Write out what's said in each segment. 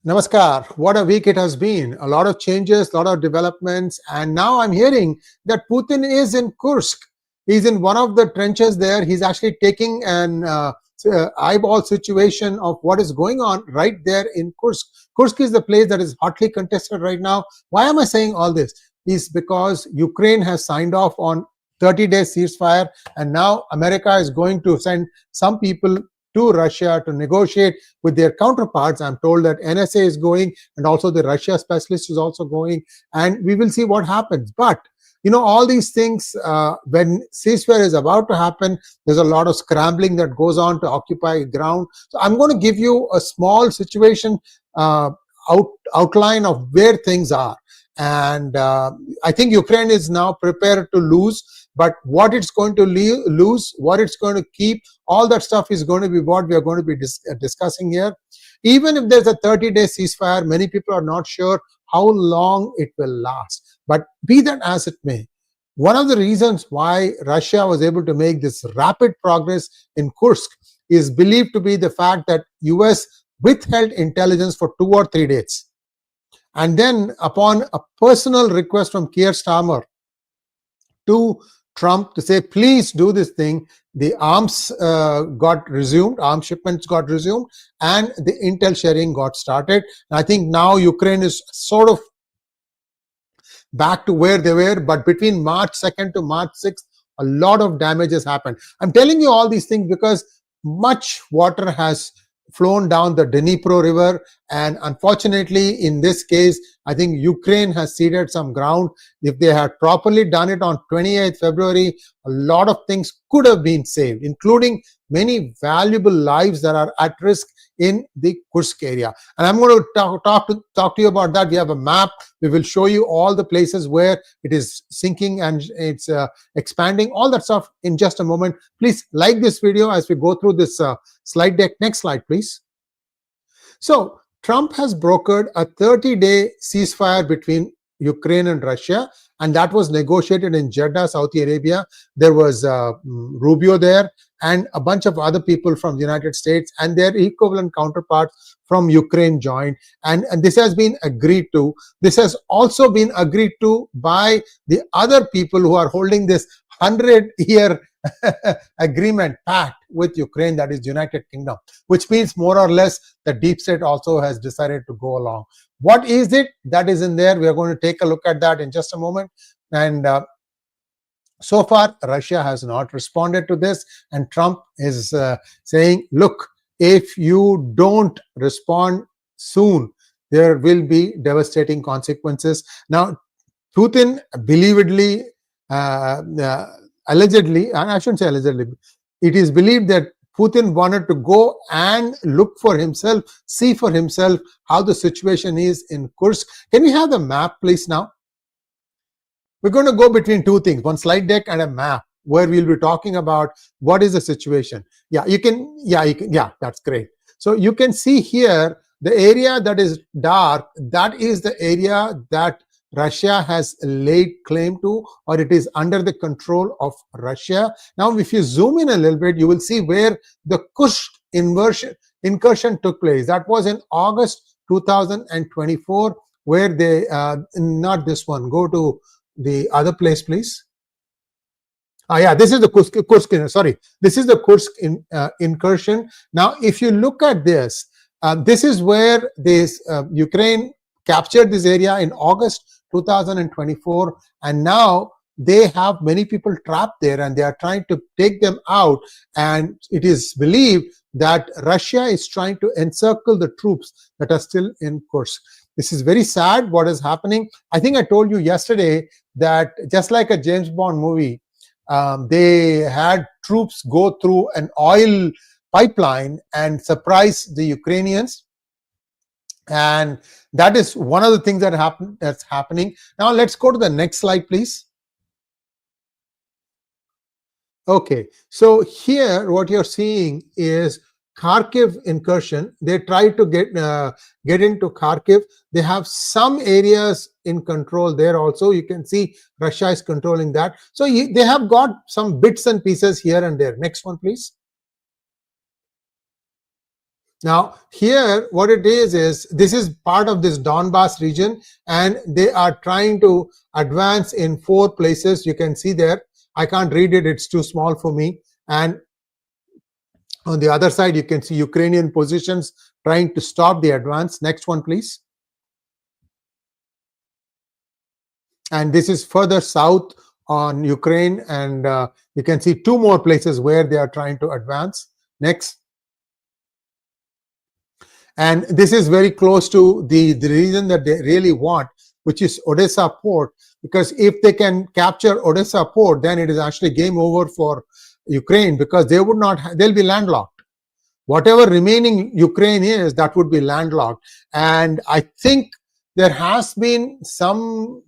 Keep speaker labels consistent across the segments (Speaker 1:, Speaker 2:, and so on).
Speaker 1: Namaskar. What a week it has been. A lot of changes, a lot of developments, and now I'm hearing that Putin is in Kursk. He's in one of the trenches there. He's actually taking an eyeball situation of what is going on right there in Kursk. Kursk is the place that is hotly contested right now. Why am I saying all this? Is because Ukraine has signed off on 30-day ceasefire, and now America is going to send some people to Russia to negotiate with their counterparts. I'm told that NSA is going, and also the Russia specialist is also going, and we will see what happens. But all these things, when ceasefire is about to happen, there's a lot of scrambling that goes on to occupy ground. So I'm going to give you a small situation outline of where things are. And I think Ukraine is now prepared to lose, but what it's going to lose, what it's going to keep, all that stuff is going to be what we are going to be discussing here. Even if there's a 30-day ceasefire, many people are not sure how long it will last. But be that as it may, one of the reasons why Russia was able to make this rapid progress in Kursk is believed to be the fact that US withheld intelligence for 2 or 3 days. And then upon a personal request from Keir Starmer to Trump to say, please do this thing, the arms got resumed, arms shipments got resumed, and the intel sharing got started. And I think now Ukraine is sort of back to where they were, but between March 2nd to March 6th, a lot of damage has happened. I'm telling you all these things because much water has flown down the Dnipro river, and unfortunately in this case I think Ukraine has ceded some ground. If they had properly done it on 28th February, a lot of things could have been saved, including many valuable lives that are at risk in the Kursk area. And I'm going to talk to you about that. We have a map. We will show you all the places where it is sinking and it's expanding, all that stuff in just a moment. Please like this video as we go through this slide deck. Next slide, please. So Trump has brokered a 30-day ceasefire between Ukraine and Russia, and that was negotiated in Jeddah, Saudi Arabia. There was Rubio there and a bunch of other people from the United States, and their equivalent counterparts from Ukraine joined, and this has been agreed to. This has also been agreed to by the other people who are holding this 100-year agreement pact with Ukraine, that is the United Kingdom, which means more or less the deep state also has decided to go along. What is it that is in there? We are going to take a look at that in just a moment. And so far, Russia has not responded to this, and Trump is saying, look, if you don't respond soon, there will be devastating consequences. Now, Putin believably, allegedly, and I shouldn't say allegedly, it is believed that Putin wanted to go and look for himself, see for himself how the situation is in Kursk. Can we have the map, please, now? We're going to go between two things, one slide deck and a map, where we'll be talking about what is the situation. Yeah, that's great. So you can see here, the area that is dark, that is the area that Russia has laid claim to, or it is under the control of Russia. Now, if you zoom in a little bit, you will see where the Kursk incursion took place. That was in August 2024, where they, not this one, go to the other place, please. This is the Kursk, sorry. This is the Kursk incursion. Now, if you look at this, this is where this Ukraine captured this area in August 2024, and now they have many people trapped there and they are trying to take them out, and it is believed that Russia is trying to encircle the troops that are still in Kursk. This is very sad what is happening. I think I told you yesterday that just like a James Bond movie, they had troops go through an oil pipeline and surprise the Ukrainians. And that is one of the things that's happening. Now let's go to the next slide, please. Okay, so here what you're seeing is Kharkiv incursion. They try to get into Kharkiv. They have some areas in control there also. You can see Russia is controlling that. So they have got some bits and pieces here and there. Next one, please. Now here what it is this is part of this Donbass region, and they are trying to advance in 4 places. You can see there. I can't read it, it's too small for me. And on the other side, you can see Ukrainian positions trying to stop the advance. Next one, please. And this is further south on Ukraine, and you can see 2 more places where they are trying to advance. Next. And this is very close to the region that they really want, which is Odessa port, because if they can capture Odessa port, then it is actually game over for Ukraine, because they would not, they'll be landlocked. Whatever remaining Ukraine is, that would be landlocked. And I think there has been some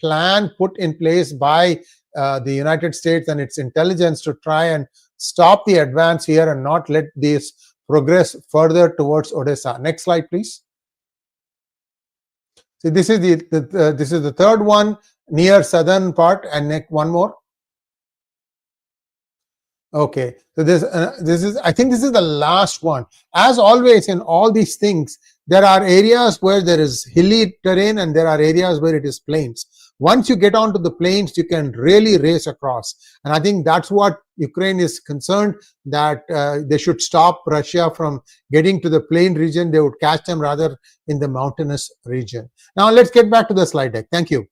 Speaker 1: plan put in place by the United States and its intelligence to try and stop the advance here and not let this progress further towards Odessa. Next slide, please. So this is the third one near southern part, and next one more. Okay, so this is, I think this is the last one. As always in all these things, there are areas where there is hilly terrain and there are areas where it is plains. Once you get onto the plains, you can really race across. And I think that's what Ukraine is concerned, that they should stop Russia from getting to the plain region. They would catch them rather in the mountainous region. Now let's get back to the slide deck. Thank you.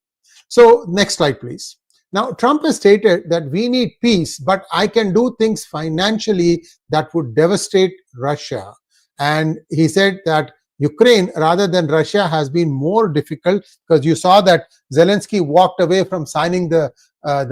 Speaker 1: So next slide, please. Now, Trump has stated that we need peace, but I can do things financially that would devastate Russia. And he said that Ukraine, rather than Russia, has been more difficult, because you saw that Zelensky walked away from signing the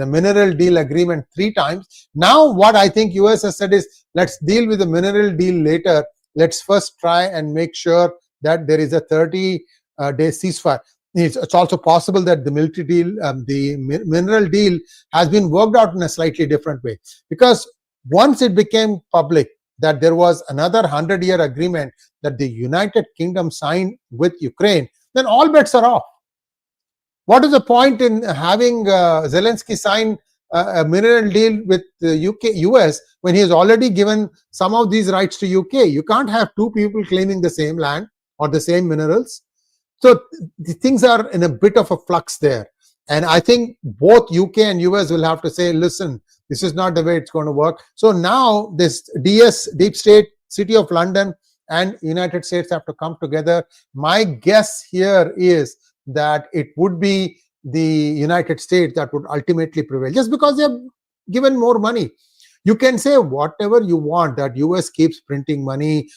Speaker 1: mineral deal agreement 3 times. Now, what I think US has said is, let's deal with the mineral deal later. Let's first try and make sure that there is a 30-day ceasefire. It's also possible that the military deal, the mineral deal, has been worked out in a slightly different way. Because once it became public that there was another 100-year agreement that the United Kingdom signed with Ukraine, then all bets are off. What is the point in having Zelensky sign a mineral deal with the US when he has already given some of these rights to UK? You can't have 2 people claiming the same land or the same minerals. So the things are in a bit of a flux there. And I think both UK and US will have to say, listen, this is not the way it's going to work. So now this deep state, City of London and United States have to come together. My guess here is that it would be the United States that would ultimately prevail, just because they have given more money. You can say whatever you want, that US keeps printing money,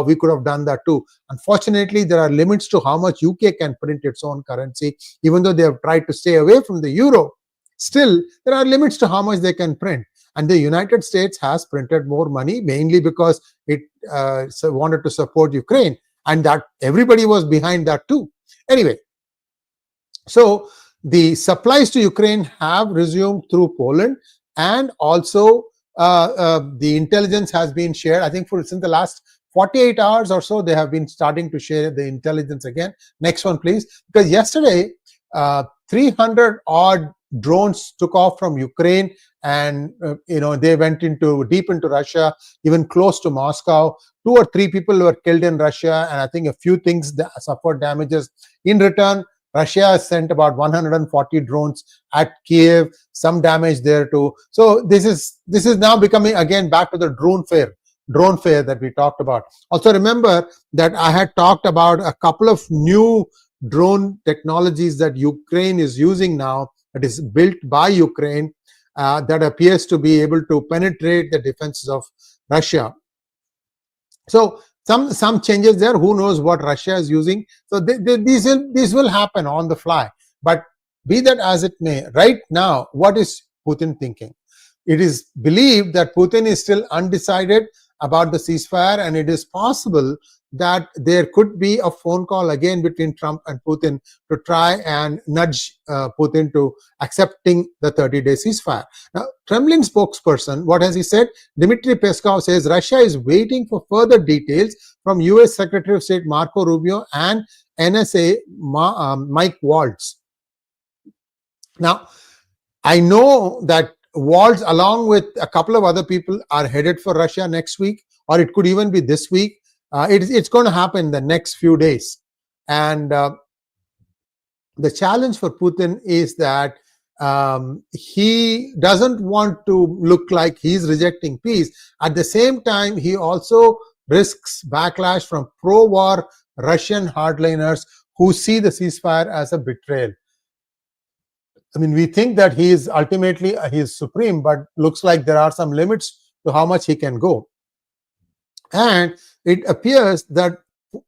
Speaker 1: we could have done that too. Unfortunately, there are limits to how much UK can print its own currency. Even though they have tried to stay away from the euro, still there are limits to how much they can print. And the United States has printed more money, mainly because it wanted to support Ukraine, and that everybody was behind that too. Anyway, so the supplies to Ukraine have resumed through Poland, and also the intelligence has been shared. I think since the last 48 hours or so, they have been starting to share the intelligence again. Next one, please. Because yesterday, 300 odd drones took off from Ukraine, and they went deep into Russia, even close to Moscow. 2 or 3 people were killed in Russia, and I think a few things that suffered damages. In return, Russia has sent about 140 drones at Kiev, some damage there too. So this is now becoming again back to the drone fair that we talked about. Also remember that I had talked about a couple of new drone technologies that Ukraine is using now, that is built by Ukraine, that appears to be able to penetrate the defenses of Russia. So some changes there. Who knows what Russia is using? So these will happen on the fly. But be that as it may, right now, what is Putin thinking? It is believed that Putin is still undecided about the ceasefire, and it is possible that there could be a phone call again between Trump and Putin to try and nudge Putin to accepting the 30-day ceasefire. Now, Kremlin spokesperson, what has he said? Dmitry Peskov says Russia is waiting for further details from US Secretary of State Marco Rubio and NSA Mike Waltz. Now, I know that Waltz, along with a couple of other people, are headed for Russia next week, or it could even be this week. It's going to happen in the next few days. And the challenge for Putin is that he doesn't want to look like he's rejecting peace. At the same time, he also risks backlash from pro-war Russian hardliners who see the ceasefire as a betrayal. I mean, we think that he is ultimately he is supreme, but looks like there are some limits to how much he can go. And it appears that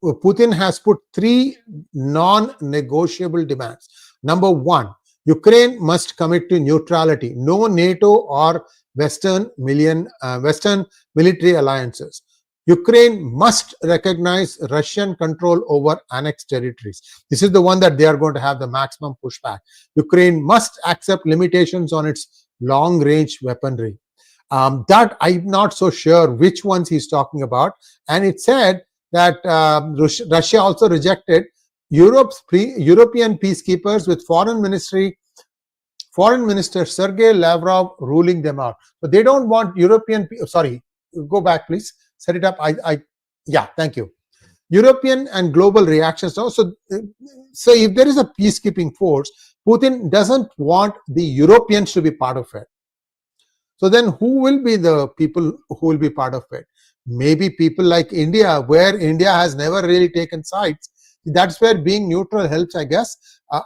Speaker 1: Putin has put 3 non-negotiable demands. Number 1, Ukraine must commit to neutrality, no NATO or Western military alliances. Ukraine must recognize Russian control over annexed territories. This is the one that they are going to have the maximum pushback. Ukraine must accept limitations on its long-range weaponry. That I'm not so sure which ones he's talking about. And it said that Russia also rejected European peacekeepers with Foreign Minister Sergei Lavrov ruling them out. So they don't want European. Sorry, go back, please. Set it up. Yeah, thank you. European and global reactions. So if there is a peacekeeping force, Putin doesn't want the Europeans to be part of it. So then who will be the people who will be part of it? Maybe people like India, where India has never really taken sides. That's where being neutral helps, I guess.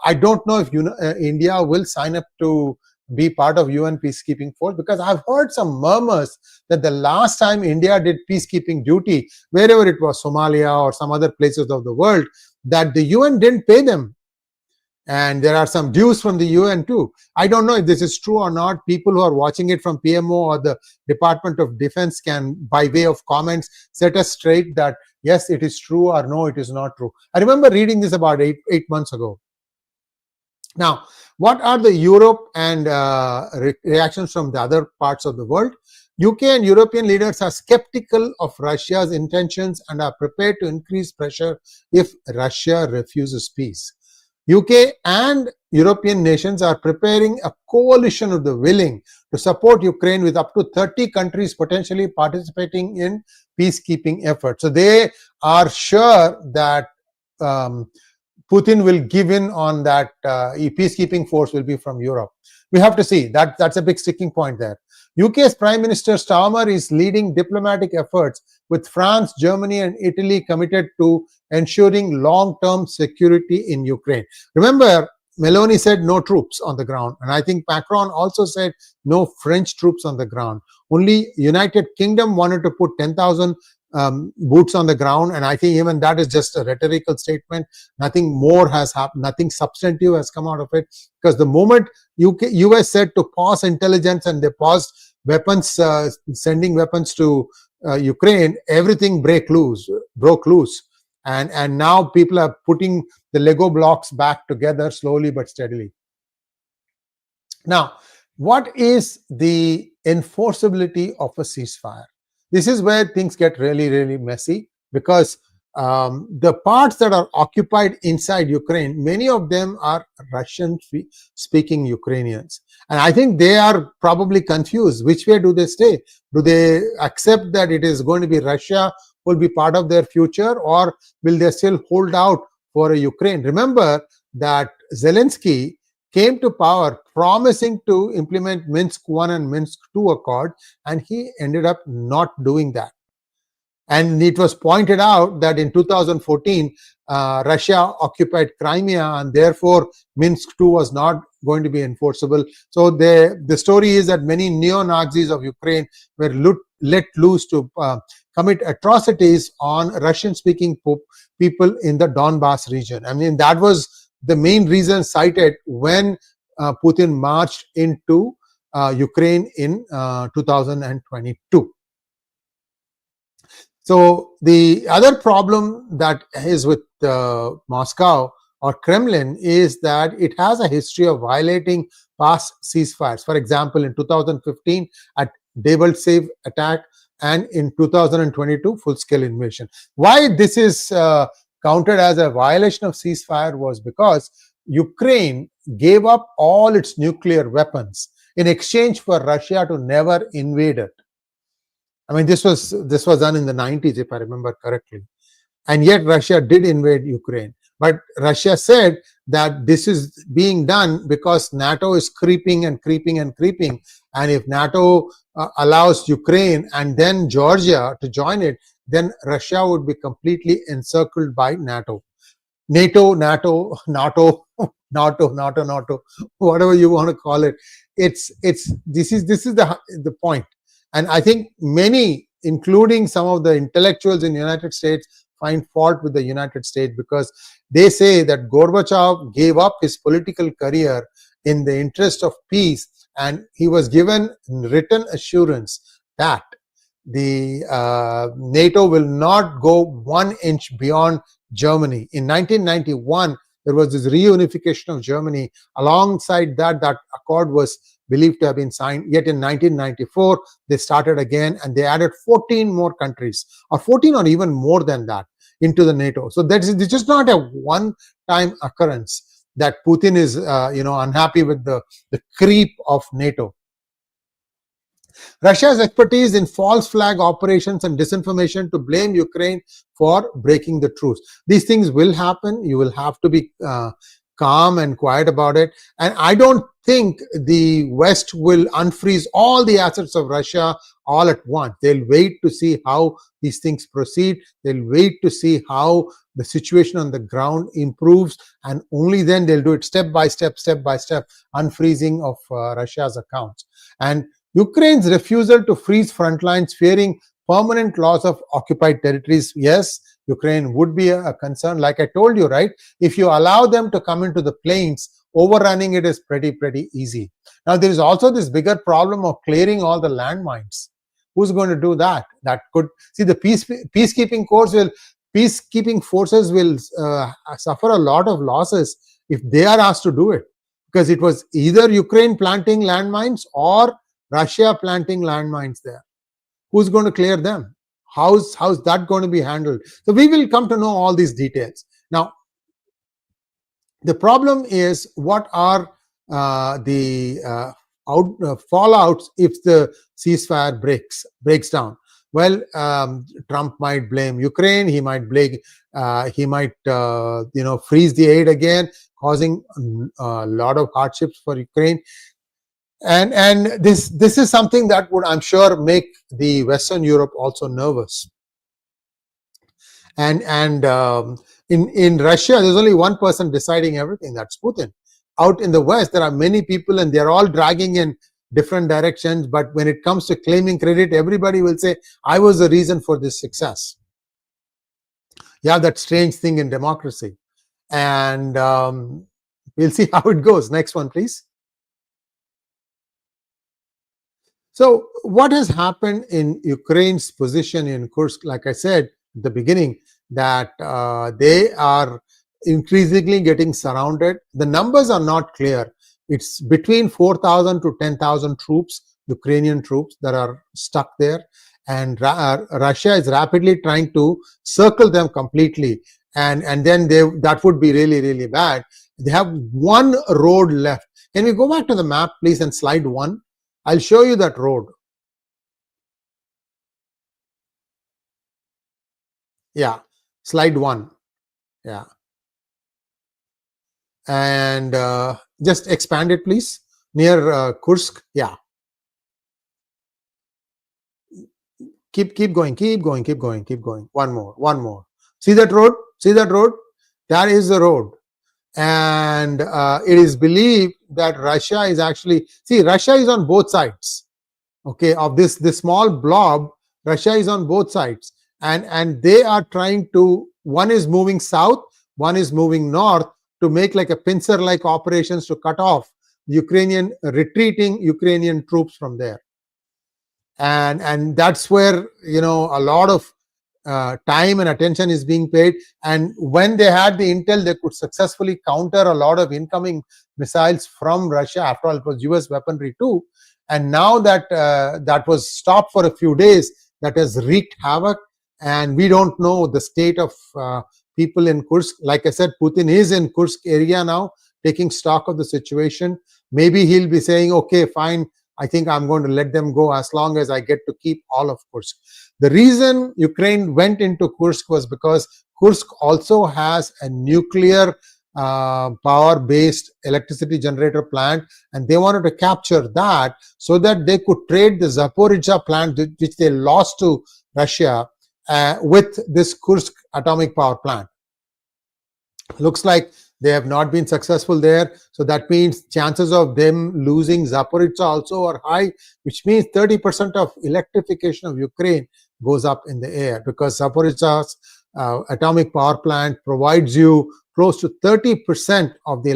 Speaker 1: I don't know if India will sign up to be part of UN peacekeeping force, because I've heard some murmurs that the last time India did peacekeeping duty, wherever it was, Somalia or some other places of the world, that the UN didn't pay them. And there are some dues from the UN too. I don't know if this is true or not. People who are watching it from PMO or the Department of Defense can, by way of comments, set us straight that yes, it is true, or no, it is not true. I remember reading this about eight months ago. Now, what are the Europe and reactions from the other parts of the world? UK and European leaders are skeptical of Russia's intentions and are prepared to increase pressure if Russia refuses peace. UK and European nations are preparing a coalition of the willing to support Ukraine, with up to 30 countries potentially participating in peacekeeping efforts. So they are sure that Putin will give in on that. Peacekeeping force will be from Europe. We have to see. That's a big sticking point there. UK's Prime Minister Starmer is leading diplomatic efforts with France, Germany, and Italy committed to ensuring long-term security in Ukraine. Remember, Meloni said no troops on the ground, and I think Macron also said no French troops on the ground. Only United Kingdom wanted to put 10,000 boots on the ground, and I think even that is just a rhetorical statement. Nothing more has happened, nothing substantive has come out of it, because the moment US said to pause intelligence and they paused weapons, sending weapons to Ukraine, everything broke loose. And now people are putting the Lego blocks back together slowly but steadily. Now, what is the enforceability of a ceasefire? This is where things get really, really messy, because the parts that are occupied inside Ukraine, many of them are Russian-speaking Ukrainians. And I think they are probably confused. Which way do they stay? Do they accept that it is going to be Russia will be part of their future, or will they still hold out for a Ukraine? Remember that Zelensky came to power promising to implement Minsk I and Minsk II Accord, and he ended up not doing that. And it was pointed out that in 2014, Russia occupied Crimea, and therefore Minsk II was not going to be enforceable. So the story is that many neo-Nazis of Ukraine were let loose to commit atrocities on Russian-speaking people in the Donbass region. I mean, that was the main reason cited when Putin marched into Ukraine in 2022. So the other problem that is with Moscow or Kremlin is that it has a history of violating past ceasefires. For example, in 2015 at 𝗤𝗍𝗫 attack, and in 2022 full-scale invasion. Why this is counted as a violation of ceasefire was because Ukraine gave up all its nuclear weapons in exchange for Russia to never invade it. I mean, this was done in the 90s, if I remember correctly. And yet Russia did invade Ukraine. But Russia said that this is being done because NATO is creeping and creeping and creeping. And if NATO allows Ukraine and then Georgia to join it, then Russia would be completely encircled by NATO. NATO, whatever you want to call it. This is the point. And I think many, including some of the intellectuals in the United States, find fault with the United States because they say that Gorbachev gave up his political career in the interest of peace, and he was given written assurance that the NATO will not go 1 inch beyond Germany. In 1991, there was this reunification of Germany. Alongside that accord was believed to have been signed. Yet in 1994, they started again and they added 14 more countries, or 14 or even more than that, into the NATO. So this is just not a one-time occurrence that Putin is unhappy with the creep of NATO. Russia's expertise in false flag operations and disinformation to blame Ukraine for breaking the truce. These things will happen. You will have to be calm and quiet about it. And I don't think the West will unfreeze all the assets of Russia all at once. They'll wait to see how these things proceed. They'll wait to see how the situation on the ground improves, and only then they'll do it step by step, unfreezing of Russia's accounts. And Ukraine's refusal to freeze front lines, fearing permanent loss of occupied territories. Yes, Ukraine would be a concern. Like I told you, right? If you allow them to come into the plains, overrunning it is pretty
Speaker 2: easy. Now, there is also this bigger problem of clearing all the landmines. Who's going to do that? That could see the peacekeeping forces will suffer a lot of losses if they are asked to do it, because it was either Ukraine planting landmines or Russia planting landmines there. Who's going to clear them? How's that going to be handled? So we will come to know all these details. Now, the problem is, what are the fallouts if the ceasefire breaks down? Well, Trump might blame Ukraine. He might freeze the aid again, causing a lot of hardships for Ukraine. And this is something that would, I'm sure, make the Western Europe also nervous. And in Russia, there's only one person deciding everything. That's Putin. Out in the West, there are many people, and they're all dragging in different directions. But when it comes to claiming credit, everybody will say, "I was the reason for this success." You have that strange thing in democracy, and we'll see how it goes. Next one, please. So what has happened in Ukraine's position in Kursk? Like I said at the beginning, that they are increasingly getting surrounded. The numbers are not clear. It's between 4,000 to 10,000 troops, Ukrainian troops, that are stuck there. And Russia is rapidly trying to circle them completely. And then that would be really, really bad. They have one road left. Can we go back to the map, please, and slide 1? I'll show you that road. Yeah, slide 1. Yeah. And just expand it, please, near Kursk. Yeah. Keep going. One more. See that road? That is the road. And it is believed that Russia is actually, Russia is on both sides, okay, of this small blob. Russia is on both sides, and they are trying to, one is moving south, one is moving north, to make like a pincer-like operations to cut off retreating Ukrainian troops from there. And that's where, a lot of time and attention is being paid. And when they had the intel, they could successfully counter a lot of incoming missiles from Russia. After all, it was US weaponry too. And now that that was stopped for a few days, that has wreaked havoc. And we don't know the state of people in Kursk. Like I said, Putin is in Kursk area now, taking stock of the situation. Maybe he'll be saying, okay, fine, I think I'm going to let them go as long as I get to keep all of Kursk. The reason Ukraine went into Kursk was because Kursk also has a nuclear power-based electricity generator plant, and they wanted to capture that so that they could trade the Zaporizhzhia plant, which they lost to Russia, with this Kursk atomic power plant. Looks like they have not been successful there, so that means chances of them losing Zaporizhzhia also are high, which means 30% of electrification of Ukraine goes up in the air, because Zaporizhzhia's atomic power plant provides you close to 30% of the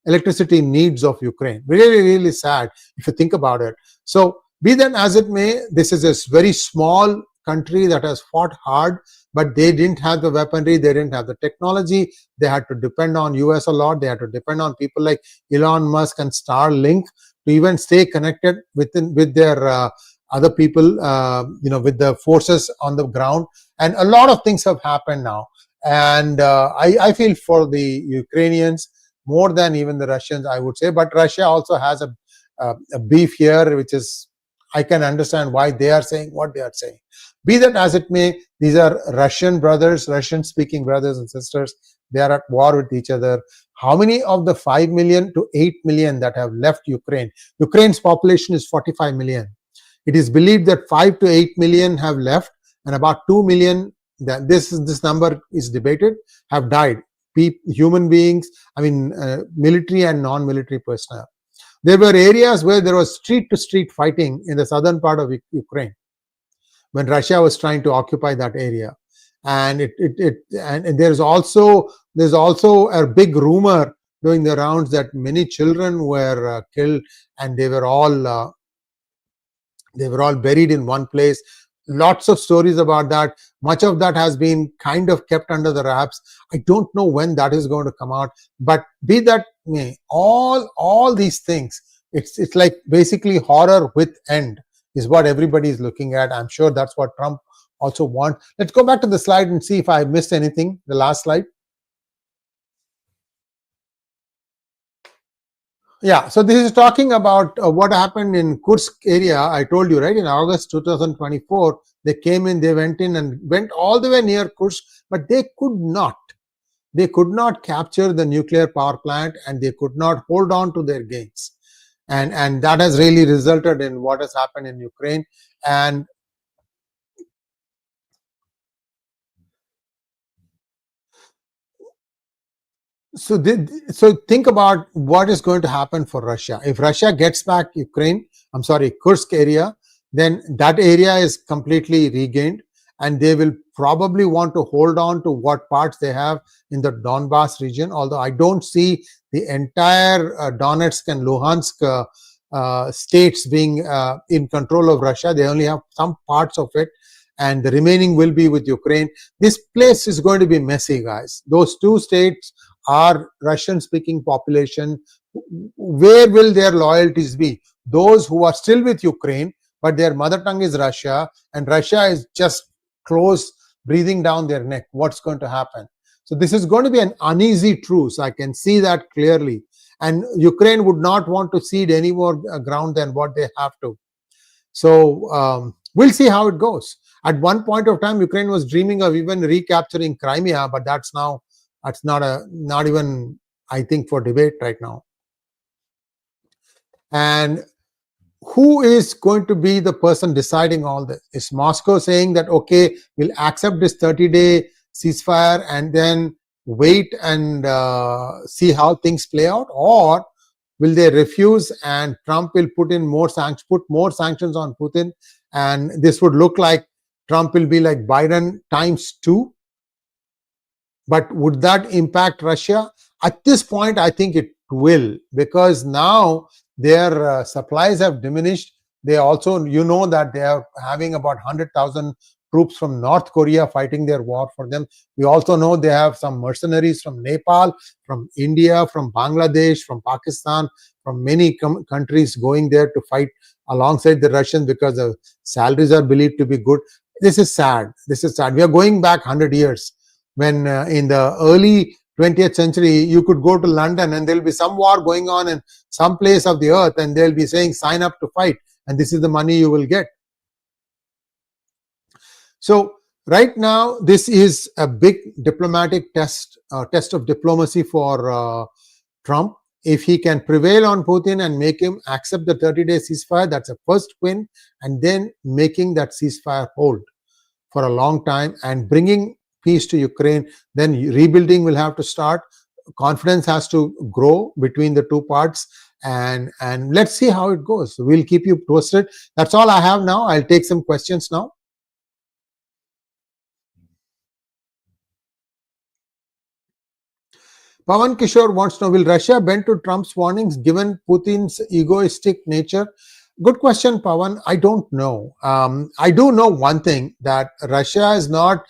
Speaker 2: electricity needs of Ukraine. Really, really sad if you think about it. So be that as it may, this is a very small country that has fought hard, but they didn't have the weaponry, they didn't have the technology, they had to depend on US a lot, they had to depend on people like Elon Musk and Starlink to even stay connected with their other people, with the forces on the ground. And a lot of things have happened now. And I feel for the Ukrainians more than even the Russians, I would say. But Russia also has a beef here, which is, I can understand why they are saying what they are saying. Be that as it may, these are Russian brothers, Russian-speaking brothers and sisters. They are at war with each other. How many of the 5 million to 8 million that have left Ukraine? Ukraine's population is 45 million. It is believed that 5 to 8 million have left, and about 2 million, that this number is debated, have died. Human beings, military and non-military personnel. There were areas where there was street-to-street fighting in the southern part of Ukraine when Russia was trying to occupy that area, and and there's also a big rumor doing the rounds that many children were killed, and they were all buried in one place. Lots of stories about that. Much of that has been kind of kept under the wraps. I don't know when that is going to come out, but be that may, all these things, it's like basically horror with end is what everybody is looking at. I'm sure that's what Trump also wants. Let's go back to the slide and see if I missed anything. The last slide. Yeah, so this is talking about what happened in Kursk area. I told you, right, in August 2024, they came in, they went in and went all the way near Kursk, but they could not capture the nuclear power plant, and they could not hold on to their gains. And that has really resulted in what has happened in Ukraine. And so think about what is going to happen for Russia. If Russia gets back Kursk area, then that area is completely regained, and they will probably want to hold on to what parts they have in the Donbass region, although I don't see the entire Donetsk and Luhansk states being in control of Russia. They only have some parts of it, and the remaining will be with Ukraine. This place is going to be messy, guys. Those two states are Russian-speaking population. Where will their loyalties be? Those who are still with Ukraine, but their mother tongue is Russia, and Russia is just close, breathing down their neck. What's going to happen? So this is going to be an uneasy truce. I can see that clearly. And Ukraine would not want to cede any more ground than what they have to. So we'll see how it goes. At one point of time, Ukraine was dreaming of even recapturing Crimea, but that's not even, I think, for debate right now. And who is going to be the person deciding all this? Is Moscow saying that, okay, we'll accept this 30-day ceasefire and then wait and see how things play out? Or will they refuse and Trump will put more sanctions on Putin, and this would look like Trump will be like Biden ×2? But would that impact Russia? At this point, I think it will, because now their supplies have diminished. They also, that they are having about 100,000 troops from North Korea fighting their war for them. We also know they have some mercenaries from Nepal, from India, from Bangladesh, from Pakistan, from many countries going there to fight alongside the Russians because the salaries are believed to be good. This is sad. We are going back 100 years when in the early 20th century, you could go to London and there will be some war going on in some place of the earth, and they'll be saying, sign up to fight, and this is the money you will get. So right now, this is a big diplomatic test of diplomacy for Trump. If he can prevail on Putin and make him accept the 30-day ceasefire, that's a first win, and then making that ceasefire hold for a long time and bringing peace to Ukraine, then rebuilding will have to start. Confidence has to grow between the two parts, and let's see how it goes. We'll keep you posted. That's all I have now. I'll take some questions now. Pawan Kishore wants to know, will Russia bend to Trump's warnings given Putin's egoistic nature? Good question, Pawan. I don't know. I do know one thing, that Russia is not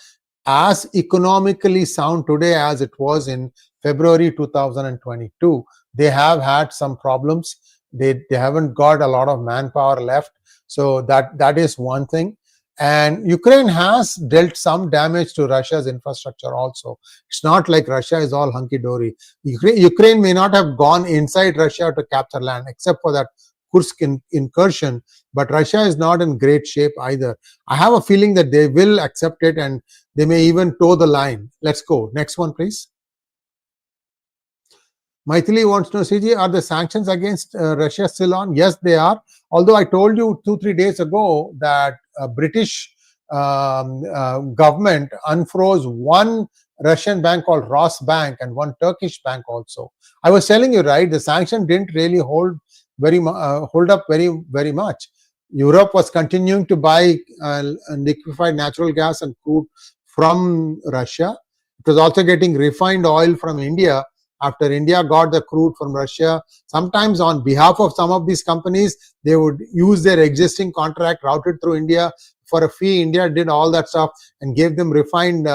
Speaker 2: as economically sound today as it was in February 2022. They have had some problems. They haven't got a lot of manpower left. So that is one thing. And Ukraine has dealt some damage to Russia's infrastructure also. It's not like Russia is all hunky-dory. Ukraine may not have gone inside Russia to capture land, except for that Kursk incursion, but Russia is not in great shape either. I have a feeling that they will accept it, and they may even toe the line. Let's go. Next one, please. Maithili wants to know, CG, are the sanctions against Russia still on? Yes, they are. Although I told you 2-3 days ago that British government unfroze one Russian bank called Ross Bank and one Turkish bank also. I was telling you, right, the sanction didn't really hold up very much. Europe was continuing to buy liquefied natural gas and crude from Russia. It was also getting refined oil from India. After India got the crude from Russia, sometimes on behalf of some of these companies, they would use their existing contract routed through India for a fee. India did all that stuff and gave them refined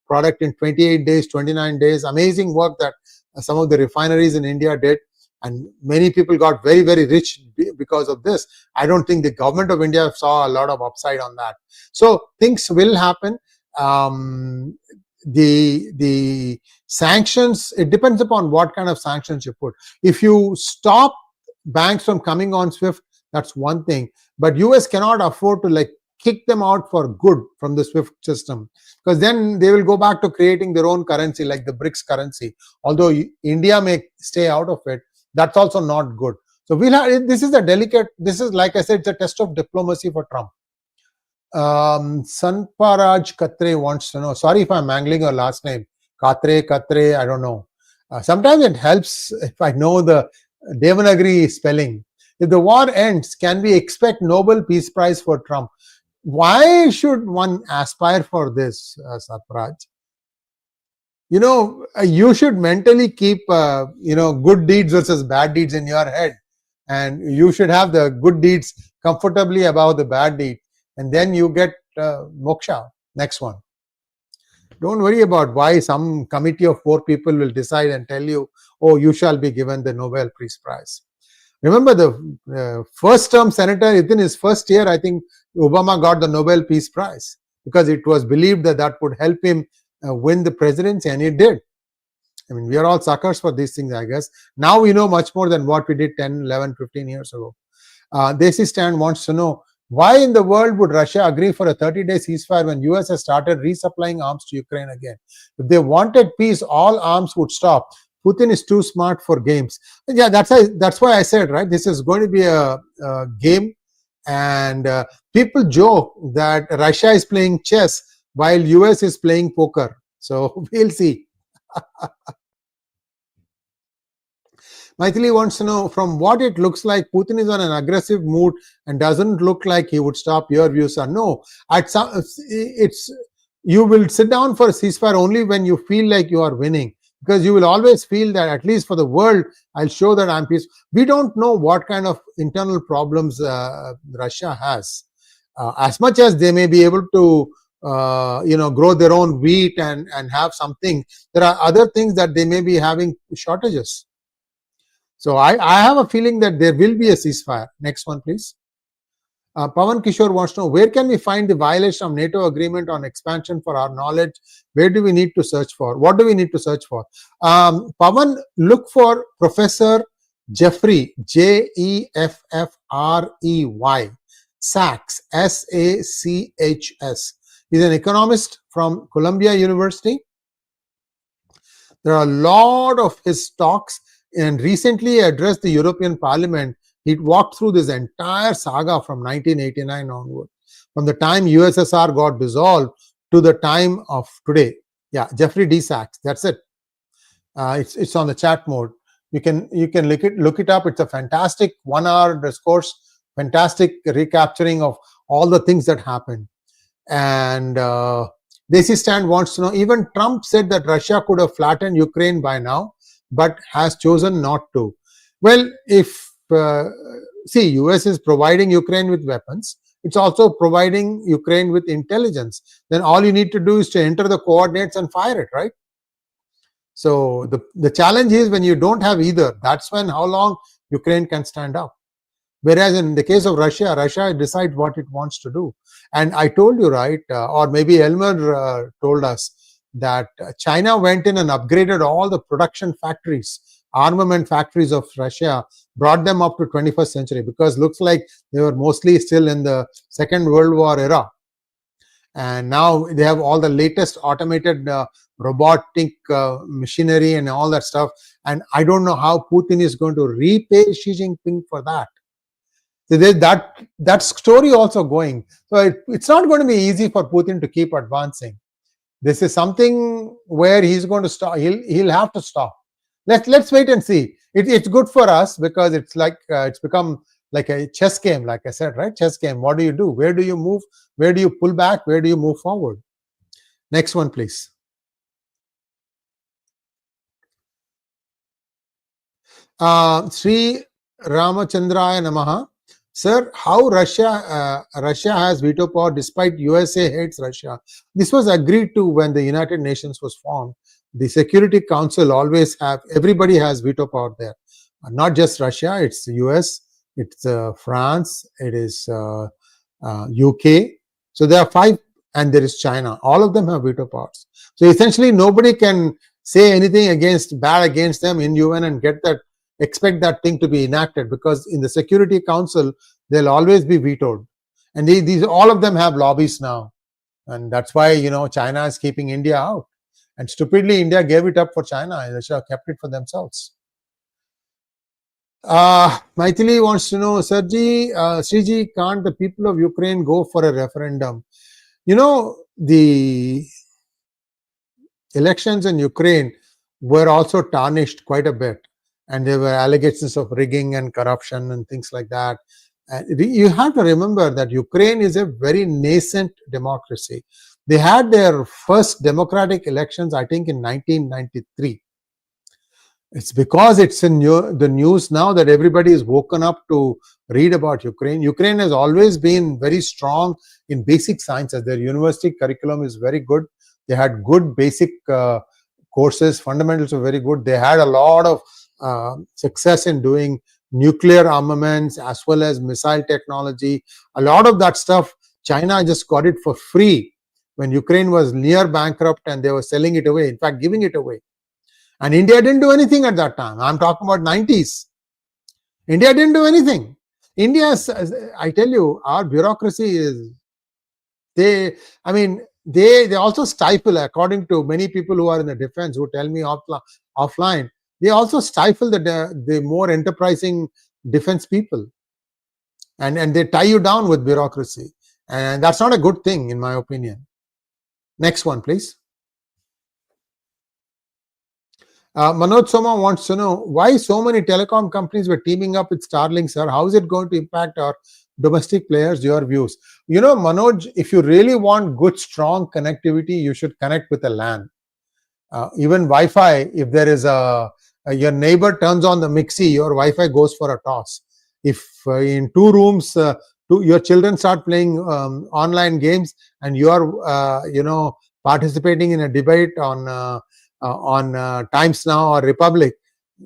Speaker 2: product in 28 days, 29 days. Amazing work that some of the refineries in India did. And many people got very, very rich because of this. I don't think the government of India saw a lot of upside on that. So things will happen. The sanctions, it depends upon what kind of sanctions you put. If you stop banks from coming on SWIFT, that's one thing. But US cannot afford to kick them out for good from the SWIFT system, because then they will go back to creating their own currency, like the BRICS currency. Although India may stay out of it, that's also not good. So we'll have, this is like I said, it's a test of diplomacy for Trump. Sanparaj Katre wants to know, sorry if I'm mangling your last name, Katre, I don't know. Sometimes it helps if I know the Devanagari spelling. If the war ends, can we expect Nobel Peace Prize for Trump? Why should one aspire for this, Sanparaj? You should mentally keep, good deeds versus bad deeds in your head. And you should have the good deeds comfortably above the bad deed. And then you get moksha. Next one. Don't worry about why some committee of 4 people will decide and tell you, oh, you shall be given the Nobel Peace Prize. Remember the first term senator, within his first year, I think Obama got the Nobel Peace Prize because it was believed that would help him win the presidency, and it did. I mean, we are all suckers for these things, I guess. Now we know much more than what we did 10, 11, 15 years ago. Desi Stan wants to know, why in the world would Russia agree for a 30-day ceasefire when US has started resupplying arms to Ukraine again? If they wanted peace, all arms would stop. Putin is too smart for games. Yeah, that's why I said, right, this is going to be a game. And people joke that Russia is playing chess while US is playing poker. So we'll see. Maithili wants to know, from what it looks like, Putin is on an aggressive mood and doesn't look like he would stop. Your views are no. You will sit down for a ceasefire only when you feel like you are winning, because you will always feel that, at least for the world, I'll show that I'm peaceful. We don't know what kind of internal problems Russia has. As much as they may be able to grow their own wheat and have something, there are other things that they may be having shortages. So I have a feeling that there will be a ceasefire. Next one, please. Pawan Kishore wants to know, where can we find the violation of NATO agreement on expansion for our knowledge? Where do we need to search for? What do we need to search for? Pawan, look for Professor Jeffrey, J-E-F-F-R-E-Y, Sachs, S-A-C-H-S. He's an economist from Columbia University. There are a lot of his talks, and recently he addressed the European Parliament. He walked through this entire saga from 1989 onward, from the time USSR got dissolved to the time of today. Yeah, Jeffrey D. Sachs, that's it. It's on the chat mode. You can look it up. It's a fantastic 1 hour discourse, fantastic recapturing of all the things that happened. And 𝗟𝗍𝗏 Stand wants to know, even Trump said that Russia could have flattened Ukraine by now, but has chosen not to. Well, if see, US is providing Ukraine with weapons, it's also providing Ukraine with intelligence. Then all you need to do is to enter the coordinates and fire it, right? So the challenge is, when you don't have either, that's when how long Ukraine can stand up. Whereas in the case of Russia, Russia decides what it wants to do. And I told you, right, or maybe Elmer told us, that China went in and upgraded all the production factories, armament factories of Russia, brought them up to 21st century, because looks like they were mostly still in the Second World War era. And now they have all the latest automated robotic machinery and all that stuff. And I don't know how Putin is going to repay Xi Jinping for that. So there's that story also going. So it's not going to be easy for Putin to keep advancing. This is something where he's going to stop. He'll have to stop. Let's wait and see. It's good for us, because it's like it's become like a chess game, like I said, right? Chess game. What do you do? Where do you move? Where do you pull back? Where do you move forward? Next one, please. Sree Ramachandraya Namaha. Sir, how Russia has veto power despite USA hates Russia? This was agreed to when the United Nations was formed. The Security Council always everybody has veto power there. Not just Russia, it's the US, it's France, it is UK. So there are 5, and there is China. All of them have veto powers. So essentially nobody can say anything bad against them in UN and expect that thing to be enacted, because in the Security Council they'll always be vetoed. And these all of them have lobbies now, and that's why China is keeping India out. And stupidly, India gave it up for China, and they should have kept it for themselves. Maithili wants to know, Sriji, can't the people of Ukraine go for a referendum? The elections in Ukraine were also tarnished quite a bit, and there were allegations of rigging and corruption and things like that. You have to remember that Ukraine is a very nascent democracy. They had their first democratic elections, I think, in 1993. It's because it's in the news now that everybody is woken up to read about Ukraine. Ukraine has always been very strong in basic sciences. Their university curriculum is very good. They had good basic courses. Fundamentals were very good. They had a lot of success in doing nuclear armaments as well as missile technology. A lot of that stuff, China just got it for free when Ukraine was near bankrupt, and they were selling it away, in fact giving it away. And India didn't do anything at that time. I'm talking about 90s. India didn't do anything. India's, I tell you, our bureaucracy is, they also stifle, according to many people who are in the defense, who tell me offline, they also stifle the more enterprising defense people, and they tie you down with bureaucracy, and that's not a good thing, in my opinion. Next one, please. Manoj Soma wants to know, why so many telecom companies were teaming up with Starlink, sir? How is it going to impact our domestic players? Your views. Manoj, if you really want good, strong connectivity, you should connect with a LAN. Even Wi-Fi, if there is your neighbor turns on the 𝗥𝗍𝗏, your Wi-Fi goes for a toss. If in 2 rooms, your children start playing online games, and you are, participating in a debate on Times Now or Republic,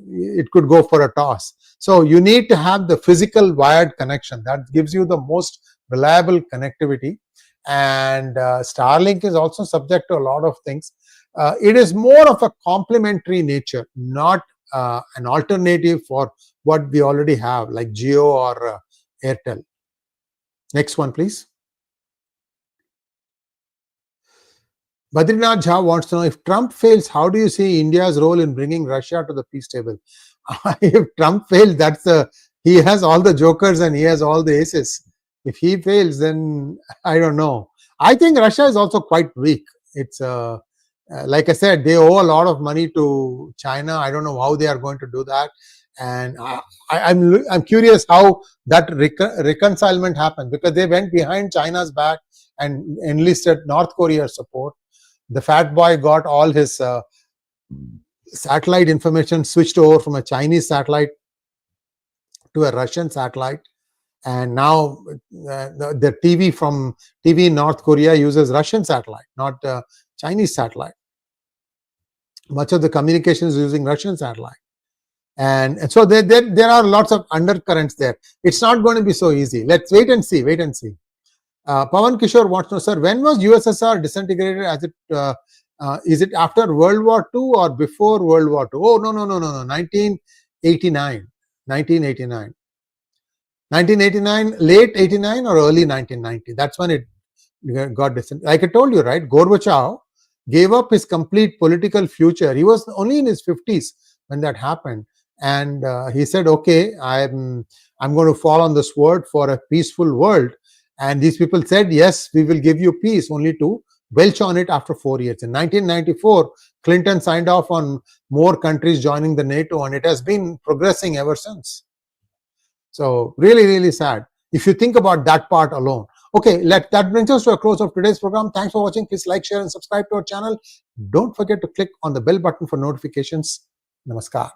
Speaker 2: it could go for a toss. So you need to have the physical wired connection. That gives you the most reliable connectivity. And Starlink is also subject to a lot of things. It is more of a complementary nature, not an alternative for what we already have, like Jio or Airtel. Next one, please. 𝗪𝗏𝗏 Jha wants to know, if Trump fails, how do you see India's role in bringing Russia to the peace table? If Trump fails, he has all the jokers and he has all the aces. If he fails, then I don't know. I think Russia is also quite weak. It's like I said, they owe a lot of money to China. I don't know how they are going to do that. And I'm curious how that reconcilement happened, because they went behind China's back and enlisted North Korea's support. The fat boy got all his satellite information switched over from a Chinese satellite to a Russian satellite. And now the TV in North Korea uses Russian satellite, not Chinese satellite. Much of the communication is using Russian satellite. And so there are lots of undercurrents there. It's not going to be so easy. Let's wait and see. Pawan Kishore wants to know, sir, when was USSR disintegrated? Is it after World War II or before World War II? Oh, no. 1989. 1989, late 89 or early 1990. That's when it got disintegrated. Like I told you, right? Gorbachev gave up his complete political future. He was only in his 50s when that happened. And he said, okay, I'm going to fall on the sword for a peaceful world. And these people said, yes, we will give you peace, only to belch on it after 4 years. In 1994, Clinton signed off on more countries joining the NATO, and it has been progressing ever since. So really, really sad if you think about that part alone. Okay, that brings us to a close of today's program. Thanks for watching. Please like, share, and subscribe to our channel. Don't forget to click on the bell button for notifications. Namaskar.